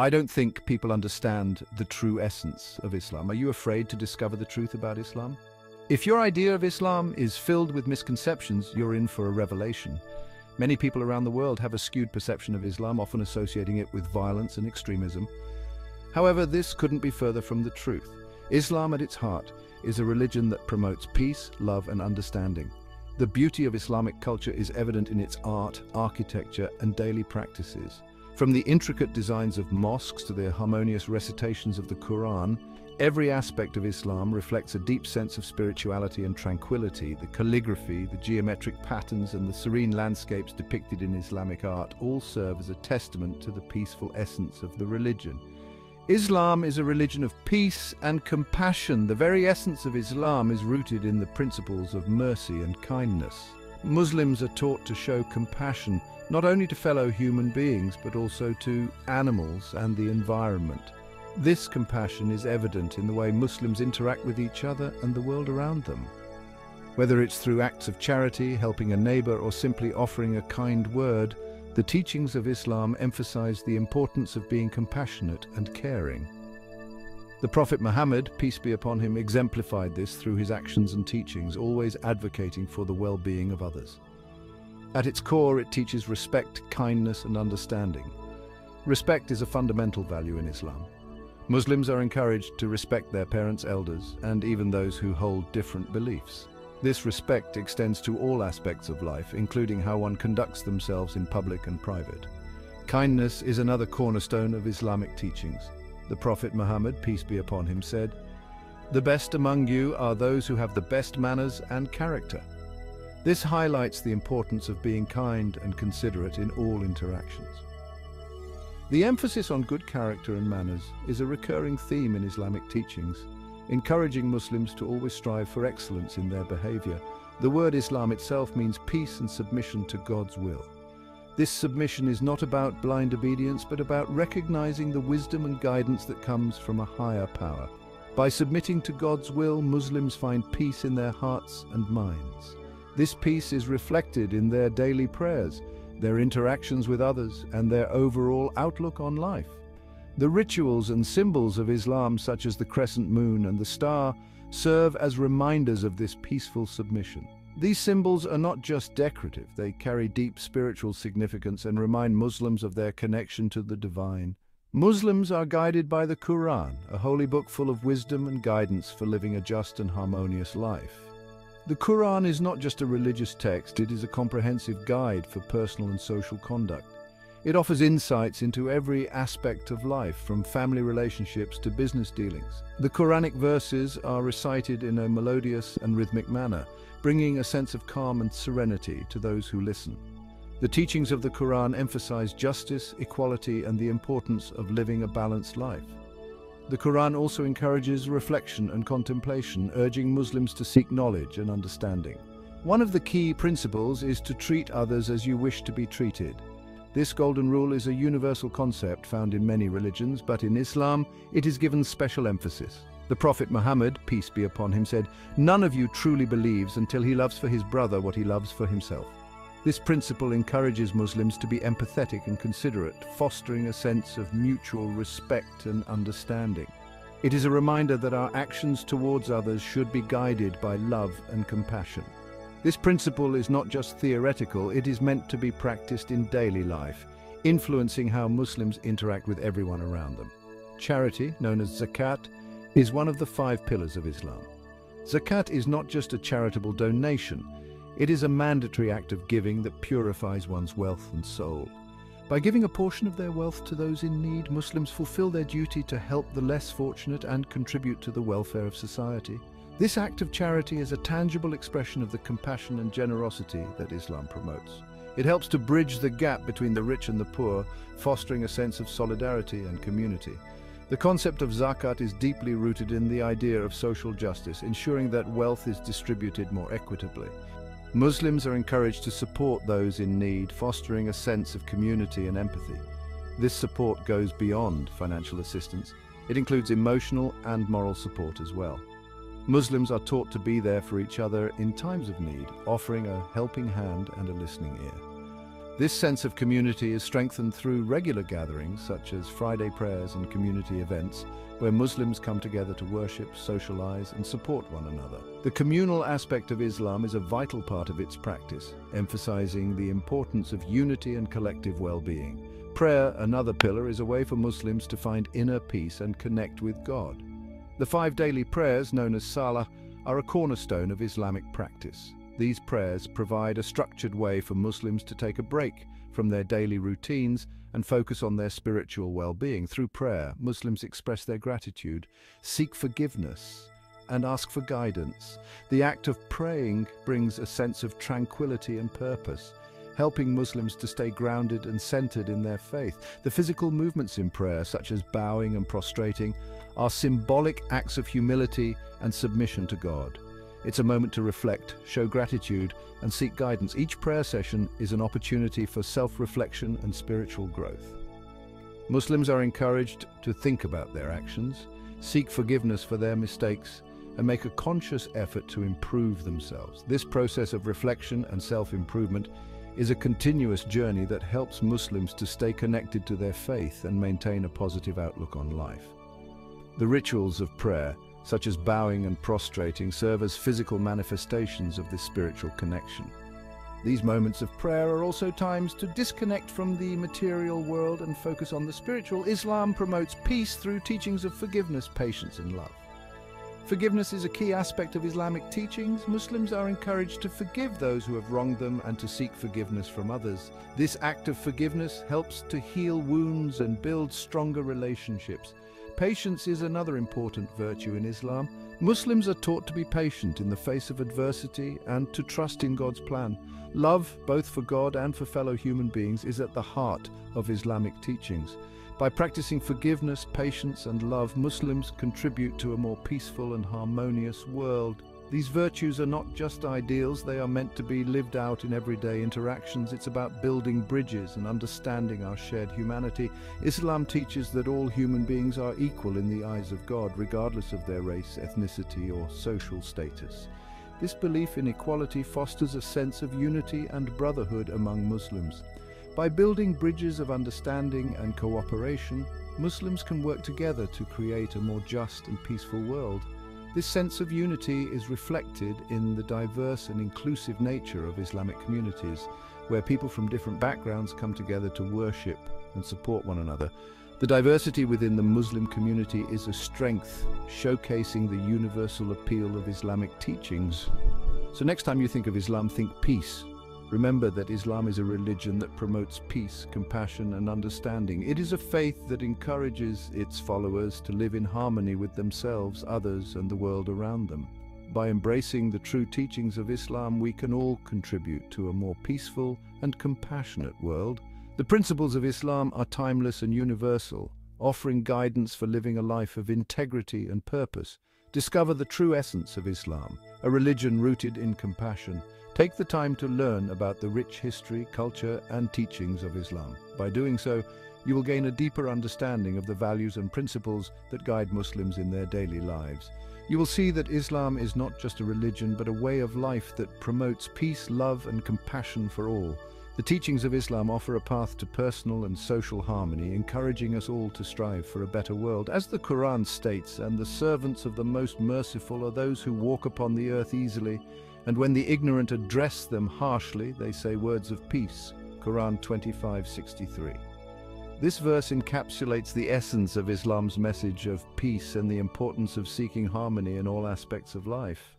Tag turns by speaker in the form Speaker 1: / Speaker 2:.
Speaker 1: I don't think people understand the true essence of Islam. Are you afraid to discover the truth about Islam? If your idea of Islam is filled with misconceptions, you're in for a revelation. Many people around the world have a skewed perception of Islam, often associating it with violence and extremism. However, this couldn't be further from the truth. Islam at its heart is a religion that promotes peace, love, and understanding. The beauty of Islamic culture is evident in its art, architecture, and daily practices. From the intricate designs of mosques to the harmonious recitations of the Quran, every aspect of Islam reflects a deep sense of spirituality and tranquility. The calligraphy, the geometric patterns, and the serene landscapes depicted in Islamic art all serve as a testament to the peaceful essence of the religion. Islam is a religion of peace and compassion. The very essence of Islam is rooted in the principles of mercy and kindness. Muslims are taught to show compassion not only to fellow human beings but also to animals and the environment. This compassion is evident in the way Muslims interact with each other and the world around them. Whether it's through acts of charity, helping a neighbor, or simply offering a kind word, the teachings of Islam emphasize the importance of being compassionate and caring. The Prophet Muhammad, peace be upon him, exemplified this through his actions and teachings, always advocating for the well-being of others. At its core, it teaches respect, kindness, and understanding. Respect is a fundamental value in Islam. Muslims are encouraged to respect their parents, elders, and even those who hold different beliefs. This respect extends to all aspects of life, including how one conducts themselves in public and private. Kindness is another cornerstone of Islamic teachings. The Prophet Muhammad, peace be upon him, said, "The best among you are those who have the best manners and character." This highlights the importance of being kind and considerate in all interactions. The emphasis on good character and manners is a recurring theme in Islamic teachings, encouraging Muslims to always strive for excellence in their behavior. The word Islam itself means peace and submission to God's will. This submission is not about blind obedience, but about recognizing the wisdom and guidance that comes from a higher power. By submitting to God's will, Muslims find peace in their hearts and minds. This peace is reflected in their daily prayers, their interactions with others, and their overall outlook on life. The rituals and symbols of Islam, such as the crescent moon and the star, serve as reminders of this peaceful submission. These symbols are not just decorative, they carry deep spiritual significance and remind Muslims of their connection to the divine. Muslims are guided by the Quran, a holy book full of wisdom and guidance for living a just and harmonious life. The Quran is not just a religious text, it is a comprehensive guide for personal and social conduct. It offers insights into every aspect of life, from family relationships to business dealings. The Quranic verses are recited in a melodious and rhythmic manner, bringing a sense of calm and serenity to those who listen. The teachings of the Quran emphasize justice, equality, and the importance of living a balanced life. The Quran also encourages reflection and contemplation, urging Muslims to seek knowledge and understanding. One of the key principles is to treat others as you wish to be treated. This golden rule is a universal concept found in many religions, but in Islam, it is given special emphasis. The Prophet Muhammad, peace be upon him, said, "None of you truly believes until he loves for his brother what he loves for himself." This principle encourages Muslims to be empathetic and considerate, fostering a sense of mutual respect and understanding. It is a reminder that our actions towards others should be guided by love and compassion. This principle is not just theoretical, it is meant to be practiced in daily life, influencing how Muslims interact with everyone around them. Charity, known as zakat, is one of the 5 pillars of Islam. Zakat is not just a charitable donation, it is a mandatory act of giving that purifies one's wealth and soul. By giving a portion of their wealth to those in need, Muslims fulfill their duty to help the less fortunate and contribute to the welfare of society. This act of charity is a tangible expression of the compassion and generosity that Islam promotes. It helps to bridge the gap between the rich and the poor, fostering a sense of solidarity and community. The concept of zakat is deeply rooted in the idea of social justice, ensuring that wealth is distributed more equitably. Muslims are encouraged to support those in need, fostering a sense of community and empathy. This support goes beyond financial assistance. It includes emotional and moral support as well. Muslims are taught to be there for each other in times of need, offering a helping hand and a listening ear. This sense of community is strengthened through regular gatherings such as Friday prayers and community events where Muslims come together to worship, socialize, and support one another. The communal aspect of Islam is a vital part of its practice, emphasizing the importance of unity and collective well-being. Prayer, another pillar, is a way for Muslims to find inner peace and connect with God. The 5 daily prayers, known as Salah, are a cornerstone of Islamic practice. These prayers provide a structured way for Muslims to take a break from their daily routines and focus on their spiritual well-being. Through prayer, Muslims express their gratitude, seek forgiveness, and ask for guidance. The act of praying brings a sense of tranquility and purpose, helping Muslims to stay grounded and centered in their faith. The physical movements in prayer, such as bowing and prostrating, are symbolic acts of humility and submission to God. It's a moment to reflect, show gratitude, and seek guidance. Each prayer session is an opportunity for self-reflection and spiritual growth. Muslims are encouraged to think about their actions, seek forgiveness for their mistakes, and make a conscious effort to improve themselves. This process of reflection and self-improvement is a continuous journey that helps Muslims to stay connected to their faith and maintain a positive outlook on life. The rituals of prayer, such as bowing and prostrating, serve as physical manifestations of this spiritual connection. These moments of prayer are also times to disconnect from the material world and focus on the spiritual. Islam promotes peace through teachings of forgiveness, patience, and love. Forgiveness is a key aspect of Islamic teachings. Muslims are encouraged to forgive those who have wronged them and to seek forgiveness from others. This act of forgiveness helps to heal wounds and build stronger relationships. Patience is another important virtue in Islam. Muslims are taught to be patient in the face of adversity and to trust in God's plan. Love, both for God and for fellow human beings, is at the heart of Islamic teachings. By practicing forgiveness, patience, and love, Muslims contribute to a more peaceful and harmonious world. These virtues are not just ideals, they are meant to be lived out in everyday interactions. It's about building bridges and understanding our shared humanity. Islam teaches that all human beings are equal in the eyes of God, regardless of their race, ethnicity, or social status. This belief in equality fosters a sense of unity and brotherhood among Muslims. By building bridges of understanding and cooperation, Muslims can work together to create a more just and peaceful world. This sense of unity is reflected in the diverse and inclusive nature of Islamic communities, where people from different backgrounds come together to worship and support one another. The diversity within the Muslim community is a strength, showcasing the universal appeal of Islamic teachings. So next time you think of Islam, think peace. Remember that Islam is a religion that promotes peace, compassion, and understanding. It is a faith that encourages its followers to live in harmony with themselves, others, and the world around them. By embracing the true teachings of Islam, we can all contribute to a more peaceful and compassionate world. The principles of Islam are timeless and universal, offering guidance for living a life of integrity and purpose. Discover the true essence of Islam, a religion rooted in compassion. Take the time to learn about the rich history, culture, and teachings of Islam. By doing so, you will gain a deeper understanding of the values and principles that guide Muslims in their daily lives. You will see that Islam is not just a religion, but a way of life that promotes peace, love, and compassion for all. The teachings of Islam offer a path to personal and social harmony, encouraging us all to strive for a better world. As the Quran states, "And the servants of the Most Merciful are those who walk upon the earth easily, and when the ignorant address them harshly, they say words of peace." Quran 25:63. This verse encapsulates the essence of Islam's message of peace and the importance of seeking harmony in all aspects of life.